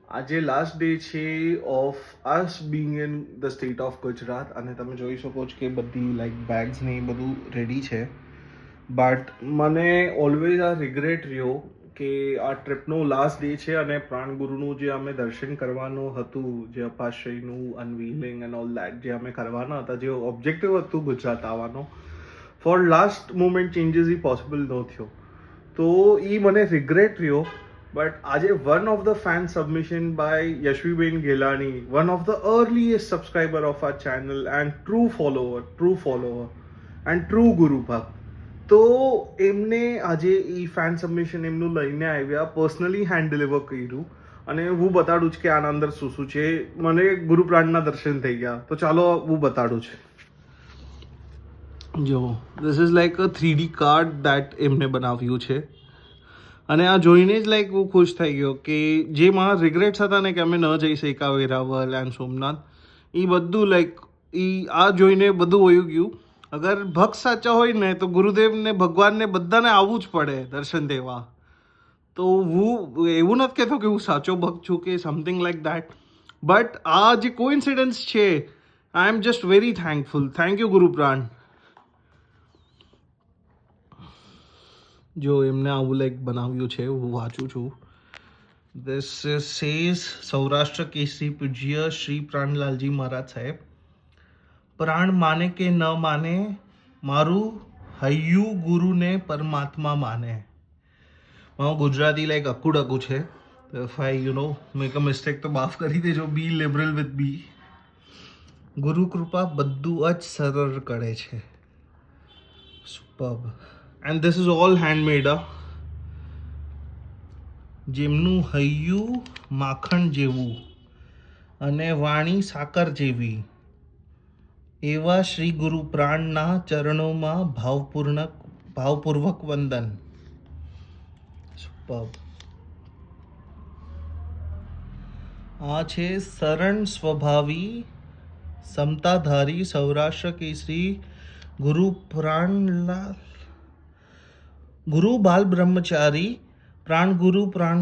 આજે last day છે of us Bing in the state of Gujarat અને તમે જોઈ શકો છો કે બધી લાઈક બેગ્સ ને એ બધું રેડી છે. બટ મને ઓલવેઝ આ રિગ્રેટ રહ્યો કે આ ટ્રીપનો લાસ્ટ ડે છે અને પ્રાણગુરુનું જે અમે દર્શન કરવાનું હતું, જે અપાશ્રયનું અનવીલિંગ એન્ડ ઓલ દેટ જે અમે કરવાના હતા, જે ઓબ્જેક્ટિવ હતું ગુજરાત આવવાનો, ફોર લાસ્ટ મોમેન્ટ ચેન્જીસ એ પોસિબલ ન થયો. તો એ મને રિગ્રેટ રહ્યો. બટ આજે one of the fan submission by Yashviben Gelani, one of the earliest subscriber of our channel and true follower and true ગુરુ ભક્ત. તો એમને આજે એ ફેન સબમિશન એમનું લઈને આવ્યા, પર્સનલી હેન્ડ ડિલિવર કર્યું અને હું બતાડું છું કે આના અંદર શું શું છે. મને ગુરુ પ્રાણના દર્શન થઈ ગયા. તો ચાલો હું બતાડું છું. જો this is like a 3D card that એમને બનાવ્યું છે અને આ જોઈને જ લાઈક હું ખુશ થઈ ગયો કે જે મારા રિગ્રેટ્સ હતા ને કે અમે ન જઈ શક્યા વેરાવળ એન્ડ સોમનાથ, એ બધું લાઈક આ જોઈને બધું વયું ગયું. અગર ભક્ત સાચા હોય ને તો ગુરુદેવને ભગવાનને બધાને આવવું જ પડે દર્શન દેવા. તો હું એવું નથી કહેતો કે હું સાચો ભક્ત છું કે સમથિંગ લાઈક દેટ, બટ આ જે કોઇન્સિડન્સ છે, I am just very thankful. Thank you ગુરુ પ્રાણ. જો એમને આવું લાઈક બનાવ્યું છે, હું વાંચું છું. ધીસ સેઝ સૌરાષ્ટ્ર કેસરી પૂજ્ય શ્રી પ્રાણલાલજી મહારાજ સાહેબ. પ્રાણ માને કે ન માને, મારું હૈયું ગુરુને પરમાત્મા માને. મારું ગુજરાતી લાઈક અકુડકું છે. If I make a mistake તો માફ કરી દેજો. બી લિબરલ વિથ બી. ગુરુ કૃપા બધું જ સરળ કરે છે. Superb. And this is all handmade. જેમનું હૈયું માખણ જેવું અને વાણી સાકર જેવી, એવા શ્રી ગુરુ પ્રાણના ચરણોમાં ભાવપૂર્વક વંદન. સુપર્બ. આ છે શરણ સ્વભાવી સમતાધારી સૌરાષ્ટ્ર કેસરી ગુરુ બાલ બ્રહ્મચારી પ્રાણ પ્રાણ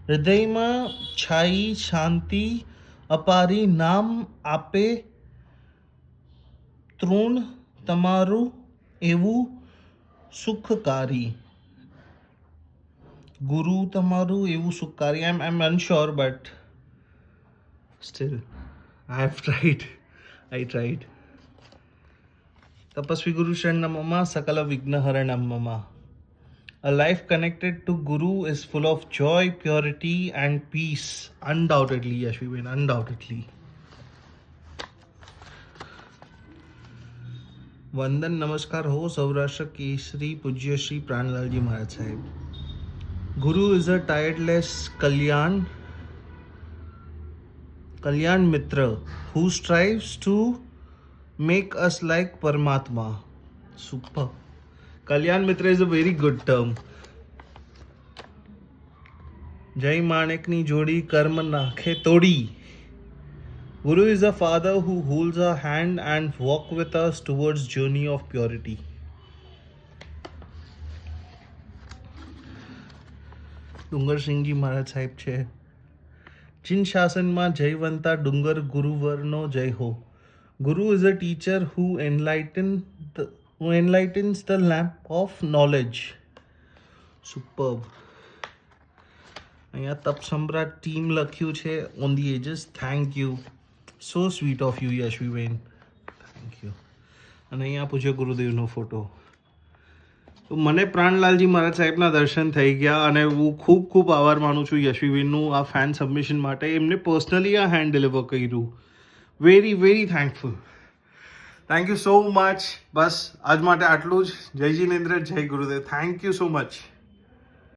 હૃદયમાં છાઈ શાંતિ અપારી નામ આપે તૃણ તમારું એવું સુખકારી. ગુરુ તમારું એવું સુખકારી. I am unsure but still I tried. તપસ્વી ગુરુ શરણમ મમ સકલ વિઘ્નહરણમ મમ. A life connected to Guru is full of joy, purity and peace. Undoubtedly, Yashviben, undoubtedly. वंदन नमस्कार हो सौराष्ट्र केसरी पूज्य श्री प्राणलाल जी महाराज साहेब. Guru is a tireless Kalyan Mitra who strives to make us like Paramatma. Super. Kalyan Mitra is a very good term. જય માણેકની જોડી કર્મ નાખે તોડી. Guru is a father who holds our hand and walk with us towards journey of purity. ડુંગરસિંહજી મહારાજ સાહેબ છે. ચીન શાસનમાં જયવંતા ડુંગર ગુરુવરનો જય હો. Guru is a teacher who enlightens the lamp of knowledge. Superb. અહીંયા તપ સમ્રાટ ટીમ લખ્યું છે on the edges. Thank you. So sweet of you Yashviben. Thank you. અને અહીંયા પૂછ્યો ગુરુદેવનો ફોટો. તો મને પ્રાણલાલજી મહારાજ સાહેબના દર્શન થઈ ગયા અને હું ખૂબ ખૂબ આભાર માનું છું યશવીબેનનું આ ફેન સબમિશન માટે. એમને પર્સનલી આ હેન્ડ ડિલિવર કર્યું. Very very thankful. Thank you so much. બસ આજ માટે આટલું જ. જય જિનેન્દ્ર, જય ગુરુદેવ. Thank you so much.